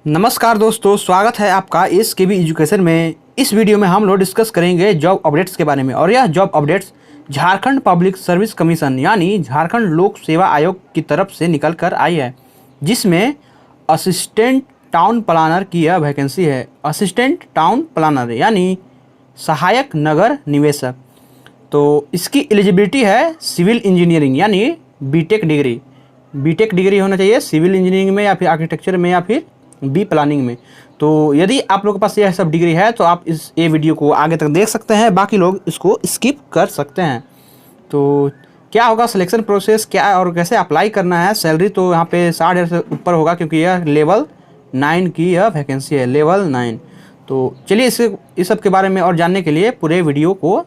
नमस्कार दोस्तों, स्वागत है आपका इस के बी एजुकेशन में। इस वीडियो में हम लोग डिस्कस करेंगे जॉब अपडेट्स के बारे में। और यह job updates Jharkhand public service commission यानी झारखंड लोक सेवा आयोग की तरफ से निकल कर आई है, जिसमें असिस्टेंट टाउन प्लानर की यह वैकेंसी है। असिस्टेंट टाउन प्लानर यानी सहायक नगर निवेशक। तो इसकी एलिजिबिलिटी है सिविल इंजीनियरिंग यानी बीटेक डिग्री होना चाहिए सिविल इंजीनियरिंग में या फिर आर्किटेक्चर में या फिर बी प्लानिंग में। तो यदि आप लोगों के पास यह सब डिग्री है तो आप ये वीडियो को आगे तक देख सकते हैं, बाकी लोग इसको स्किप कर सकते हैं। तो क्या होगा सिलेक्शन प्रोसेस, क्या और कैसे अप्लाई करना है। सैलरी तो यहाँ पे 60,000 से ऊपर होगा क्योंकि यह लेवल 9 की यह वैकेंसी है, लेवल 9। तो चलिए इस सब के बारे में और जानने के लिए पूरे वीडियो को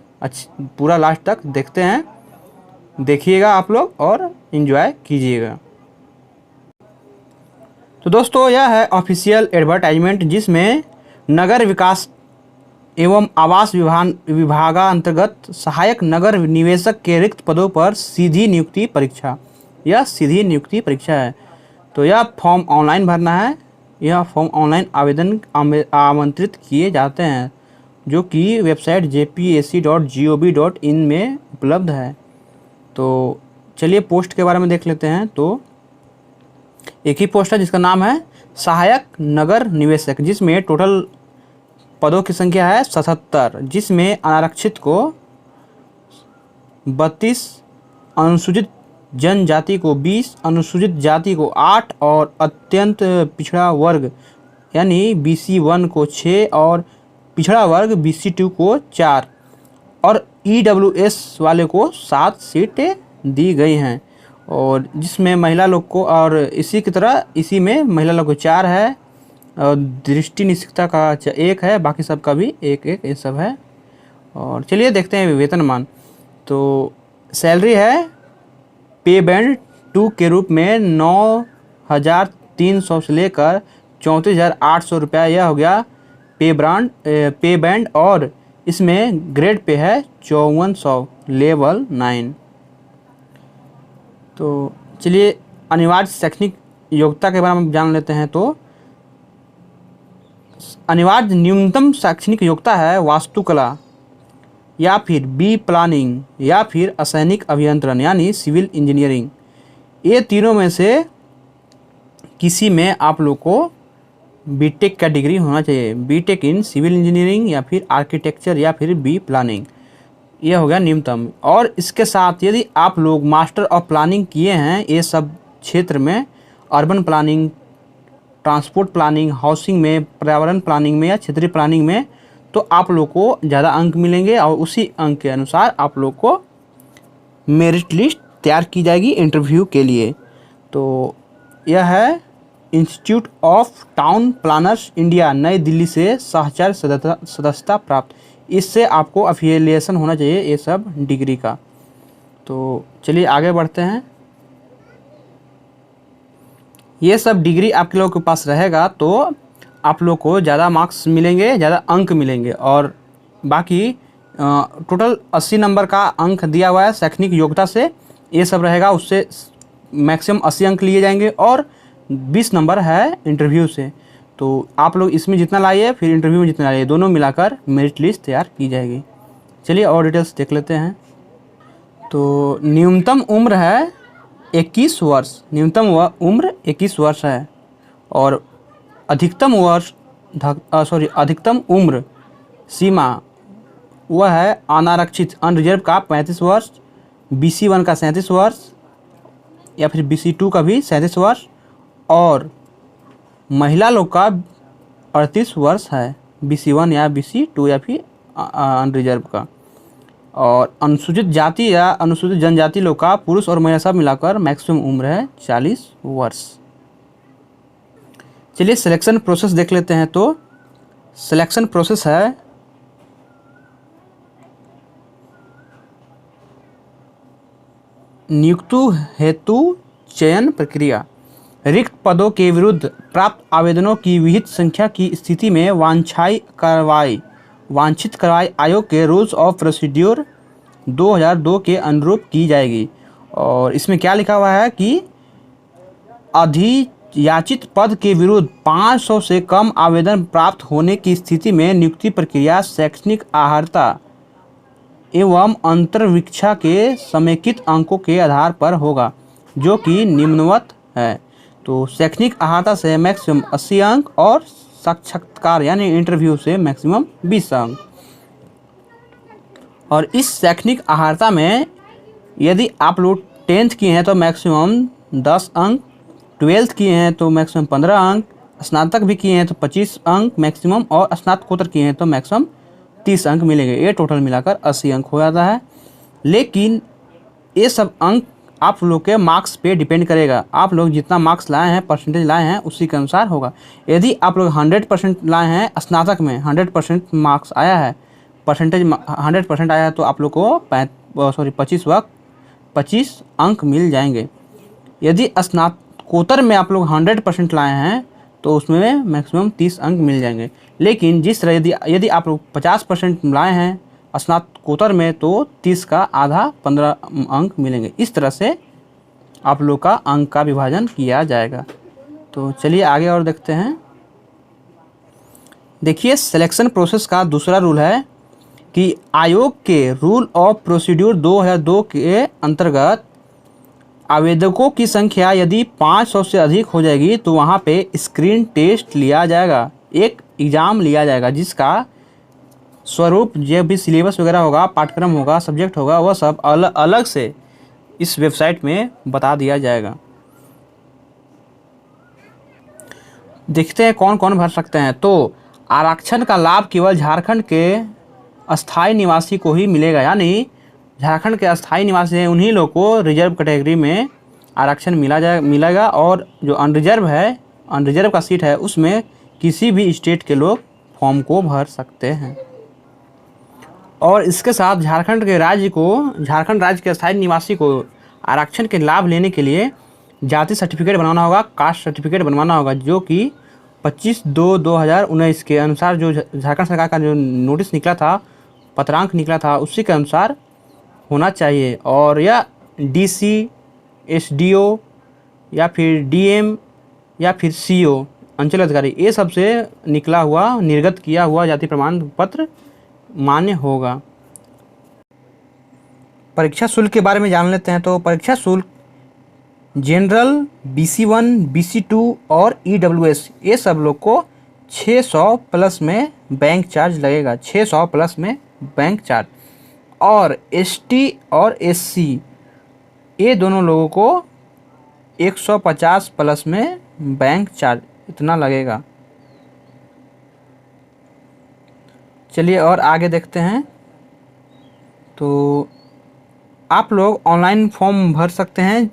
पूरा लास्ट तक देखते हैं, देखिएगा आप लोग और इन्जॉय कीजिएगा। तो दोस्तों यह है ऑफिशियल एडवर्टाइजमेंट, जिसमें नगर विकास एवं आवास विभागांतर्गत सहायक नगर निवेशक के रिक्त पदों पर सीधी नियुक्ति परीक्षा, यह सीधी नियुक्ति परीक्षा है। तो यह फॉर्म ऑनलाइन भरना है। यह फॉर्म ऑनलाइन आवेदन आमंत्रित किए जाते हैं, जो कि वेबसाइट jpsc.gov.in में उपलब्ध है। तो चलिए पोस्ट के बारे में देख लेते हैं। तो एक ही पोस्ट है जिसका नाम है सहायक नगर निवेशक, जिसमें टोटल पदों की संख्या है 77, जिसमें अनारक्षित को 32, अनुसूचित जनजाति को 20, अनुसूचित जाति को 8 और अत्यंत पिछड़ा वर्ग यानी BC1 को 6 और पिछड़ा वर्ग BC2 को 4 और EWS वाले को 7 सीटें दी गई हैं। और जिसमें महिला लोग को और इसी की तरह इसी में महिला लोग को 4 है और दृष्टि निषिक्ता का 1 है, बाकी सब का भी 1-1 ये सब है। और चलिए देखते हैं वेतनमान। तो सैलरी है पे बैंड 2 के रूप में 9,300 से लेकर 34,800 रुपया, यह हो गया पे बैंड। और इसमें ग्रेड पे है 5400, लेवल 9। तो चलिए अनिवार्य शैक्षणिक योग्यता के बारे में जान लेते हैं। तो अनिवार्य न्यूनतम शैक्षणिक योग्यता है वास्तुकला या फिर बी प्लानिंग या फिर असैनिक अभियंत्रण यानी सिविल इंजीनियरिंग। ये तीनों में से किसी में आप लोग को बीटेक का डिग्री होना चाहिए, बीटेक इन सिविल इंजीनियरिंग या फिर आर्किटेक्चर या फिर बी प्लानिंग, यह हो गया न्यूनतम। और इसके साथ यदि आप लोग मास्टर ऑफ प्लानिंग किए हैं ये सब क्षेत्र में, urban planning, transport planning, housing में, पर्यावरण प्लानिंग में या क्षेत्रीय प्लानिंग में, तो आप लोग को ज़्यादा अंक मिलेंगे और उसी अंक के अनुसार आप लोग को मेरिट लिस्ट तैयार की जाएगी इंटरव्यू के लिए। तो यह है institute of town planners India, नई दिल्ली से साहचर्य सदस्यता प्राप्त। इससे आपको अफिलिएशन होना चाहिए ये सब डिग्री का। तो चलिए आगे बढ़ते हैं। ये सब डिग्री आपके लोगों के पास रहेगा तो आप लोग को ज़्यादा मार्क्स मिलेंगे, ज़्यादा अंक मिलेंगे। और बाकी टोटल 80 नंबर का अंक दिया हुआ है शैक्षणिक योग्यता से, ये सब रहेगा, उससे मैक्सिमम 80 अंक लिए जाएंगे और 20 नंबर है इंटरव्यू से। तो आप लोग इसमें जितना लाइए फिर इंटरव्यू में जितना लाइए, दोनों मिलाकर मेरिट लिस्ट तैयार की जाएगी। चलिए और डिटेल्स देख लेते हैं। तो न्यूनतम उम्र है 21 वर्ष, न्यूनतम उम्र 21 वर्ष है। और अधिकतम उम्र सीमा वह है अनारक्षित अनरिजर्व का 35 वर्ष, BC1 का 37 वर्ष या फिर BC2 का भी 37 वर्ष और महिला लोग का 38 वर्ष है, BC1 या BC2 या फिर अनरिजर्व का। और अनुसूचित जाति या अनुसूचित जनजाति लोग का पुरुष और महिला सब मिलाकर मैक्सिमम उम्र है 40 वर्ष। चलिए सिलेक्शन प्रोसेस देख लेते हैं। तो सिलेक्शन प्रोसेस है नियुक्ति हेतु चयन प्रक्रिया। रिक्त पदों के विरुद्ध प्राप्त आवेदनों की विहित संख्या की स्थिति में वांछित कार्रवाई आयोग के रूल्स ऑफ प्रोसीड्योर 2002 के अनुरूप की जाएगी। और इसमें क्या लिखा हुआ है कि याचित पद के विरुद्ध 500 से कम आवेदन प्राप्त होने की स्थिति में नियुक्ति प्रक्रिया शैक्षणिक अर्हता एवं अंतर्वीक्षा के समेकित अंकों के आधार पर होगा, जो कि निम्नवत है। तो शैक्षणिक अर्हता से मैक्सिमम 80 अंक और साक्षात्कार यानी इंटरव्यू से मैक्सिमम 20 अंक। और इस शैक्षणिक अर्हता में यदि आप लोग 10th किए हैं तो मैक्सिमम 10 अंक, 12th किए हैं तो मैक्सिमम 15 अंक, स्नातक भी किए हैं तो 25 अंक मैक्सिमम, और स्नातकोत्तर किए हैं तो मैक्सिमम 30 अंक मिलेंगे। ये टोटल मिलाकर 80 अंक हो जाता है। लेकिन ये सब अंक आप लोग के मार्क्स पे डिपेंड करेगा। आप लोग जितना मार्क्स लाए हैं, परसेंटेज लाए हैं, उसी के अनुसार होगा। यदि आप लोग 100% लाए हैं, स्नातक में 100% मार्क्स आया है, परसेंटेज 100% आया है, तो आप लोग को 25 अंक मिल जाएंगे। यदि स्नातकोत्तर में आप लोग 100% लाए हैं तो उसमें मैक्सिमम 30 अंक मिल जाएंगे। लेकिन जिस तरह यदि आप लोग 50% लाए हैं स्नातकोत्तर में तो 30 का आधा 15 अंक मिलेंगे। इस तरह से आप लोग का अंक का विभाजन किया जाएगा। तो चलिए आगे और देखते हैं। देखिए, सिलेक्शन प्रोसेस का दूसरा रूल है कि आयोग के रूल ऑफ प्रोसीड्यूर 2002 के अंतर्गत आवेदकों की संख्या यदि 500 से अधिक हो जाएगी तो वहाँ पे स्क्रीन टेस्ट लिया जाएगा, एक एग्ज़ाम लिया जाएगा, जिसका स्वरूप जो भी सिलेबस वगैरह होगा, पाठ्यक्रम होगा, सब्जेक्ट होगा, वह सब अलग से इस वेबसाइट में बता दिया जाएगा। देखते हैं कौन कौन भर सकते हैं। तो आरक्षण का लाभ केवल झारखंड के अस्थायी निवासी को ही मिलेगा, यानी झारखंड के अस्थायी निवासी हैं उन्हीं लोग को रिजर्व कैटेगरी में आरक्षण मिलेगा। और जो अनरिजर्व का सीट है उसमें किसी भी स्टेट के लोग फॉर्म को भर सकते हैं। और इसके साथ झारखंड राज्य के अस्थायी निवासी को आरक्षण के लाभ लेने के लिए जाति सर्टिफिकेट बनवाना होगा, कास्ट सर्टिफिकेट बनवाना होगा, जो कि 25/2/2019 के अनुसार जो झारखंड सरकार का जो नोटिस निकला था, पत्रांक निकला था, उसी के अनुसार होना चाहिए। और यह DC, SDO या फिर DM या फिर CO अंचल अधिकारी, ये सबसे निकला हुआ निर्गत किया हुआ जाति प्रमाण पत्र मान्य होगा। परीक्षा शुल्क के बारे में जान लेते हैं। तो परीक्षा शुल्क जनरल, BC1, BC2 और EWS ये सब लोग को 600 प्लस में बैंक चार्ज लगेगा, 600 प्लस में बैंक चार्ज। और ST और SC ये दोनों लोगों को 150 प्लस में बैंक चार्ज इतना लगेगा। चलिए और आगे देखते हैं। तो आप लोग ऑनलाइन फॉर्म भर सकते हैं।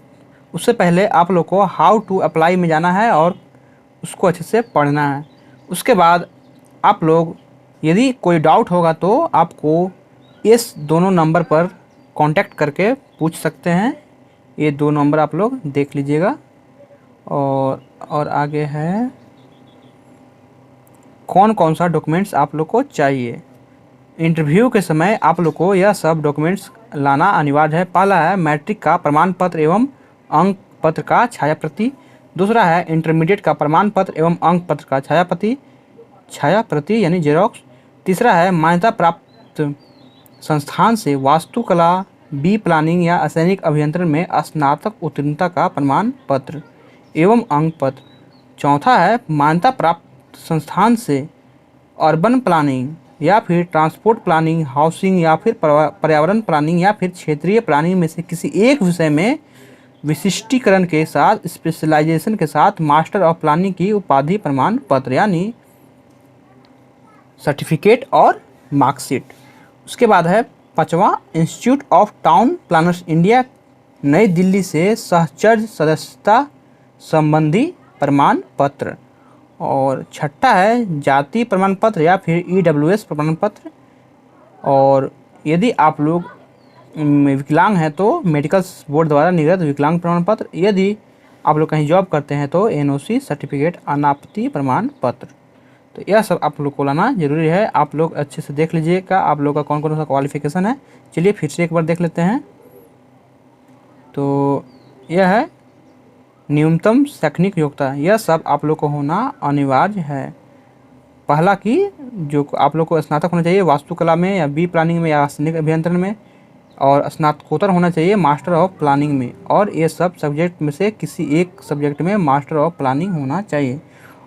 उससे पहले आप लोग को हाउ टू अप्लाई में जाना है और उसको अच्छे से पढ़ना है। उसके बाद आप लोग यदि कोई डाउट होगा तो आपको इस दोनों नंबर पर कांटेक्ट करके पूछ सकते हैं। ये 2 नंबर आप लोग देख लीजिएगा। और आगे है कौन कौन सा डॉक्यूमेंट्स आप लोग को चाहिए। इंटरव्यू के समय आप लोग को यह सब डॉक्यूमेंट्स लाना अनिवार्य है। पहला है मैट्रिक का प्रमाण पत्र एवं अंक पत्र का छायाप्रति। दूसरा है इंटरमीडिएट का प्रमाण पत्र एवं अंक पत्र का छायाप्रति यानी जेरोक्स। तीसरा है मान्यता प्राप्त संस्थान से वास्तुकला, बी प्लानिंग या रासायनिक अभियंत्रण में स्नातक उत्तीर्णता का प्रमाण पत्र एवं अंक पत्र। चौथा है मान्यता प्राप्त संस्थान से अर्बन प्लानिंग या फिर ट्रांसपोर्ट प्लानिंग, हाउसिंग या फिर पर्यावरण प्लानिंग या फिर क्षेत्रीय प्लानिंग में से किसी एक विषय में विशिष्टीकरण के साथ स्पेशलाइजेशन के साथ मास्टर ऑफ प्लानिंग की उपाधि प्रमाण पत्र यानी सर्टिफिकेट और मार्कशीट। उसके बाद है 5वां institute of town planners India नई दिल्ली से सहचर्य सदस्यता संबंधी प्रमाण पत्र। और छठा है जाति प्रमाण पत्र या फिर EWS प्रमाण पत्र। और यदि आप लोग विकलांग हैं तो मेडिकल बोर्ड द्वारा निर्गत विकलांग प्रमाण पत्र। यदि आप लोग कहीं जॉब करते हैं तो NOC सर्टिफिकेट अनापत्ति प्रमाण पत्र। तो यह सब आप लोग को लाना जरूरी है। आप लोग अच्छे से देख लीजिएगा आप लोग का कौन कौन सा क्वालिफिकेशन है। चलिए फिर से एक बार देख लेते हैं। तो यह है न्यूनतम शैक्षणिक योग्यता, यह सब आप लोग को होना अनिवार्य है। पहला कि जो आप लोग को स्नातक होना चाहिए वास्तुकला में या बी प्लानिंग में या रासायनिक अभियंत्रण में, और स्नातकोत्तर होना चाहिए मास्टर ऑफ प्लानिंग में, और ये सब सब्जेक्ट में से किसी एक सब्जेक्ट में मास्टर ऑफ प्लानिंग होना चाहिए।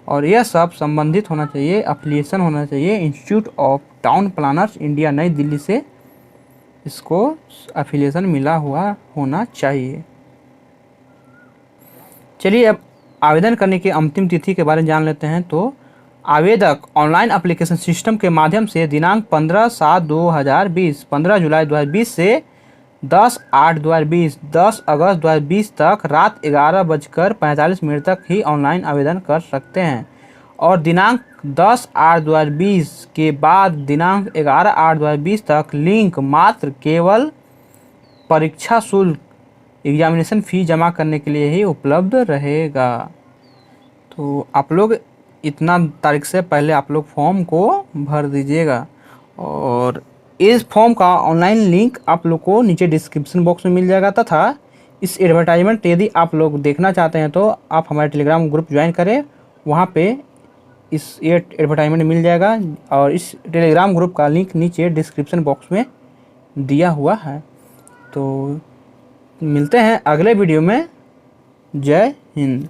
और यह सब संबंधित होना चाहिए, अफिलिएशन होना चाहिए institute of town planners India नई दिल्ली से, इसको अफिलिएशन मिला हुआ होना चाहिए। चलिए अब आवेदन करने की अंतिम तिथि के बारे में जान लेते हैं। तो आवेदक ऑनलाइन एप्लीकेशन सिस्टम के माध्यम से दिनांक 15/7/2020, 15 जुलाई 2020 से 10/8/2020, 10 अगस्त 2020 तक रात 11:45 तक ही ऑनलाइन आवेदन कर सकते हैं। और दिनांक 10/8/2020 के बाद दिनांक 11/8/2020 तक लिंक मात्र केवल परीक्षा शुल्क एग्जामिनेशन फ़ी जमा करने के लिए ही उपलब्ध रहेगा। तो आप लोग इतना तारीख से पहले आप लोग फॉर्म को भर दीजिएगा। और इस फॉर्म का ऑनलाइन लिंक आप लोग को नीचे डिस्क्रिप्शन बॉक्स में मिल जाएगा, तथा इस एडवर्टाइजमेंट यदि आप लोग देखना चाहते हैं तो आप हमारे टेलीग्राम ग्रुप ज्वाइन करें, वहाँ पे ये एडवर्टाइजमेंट मिल जाएगा। और इस टेलीग्राम ग्रुप का लिंक नीचे डिस्क्रिप्शन बॉक्स में दिया हुआ है। तो मिलते हैं अगले वीडियो में। जय हिंद।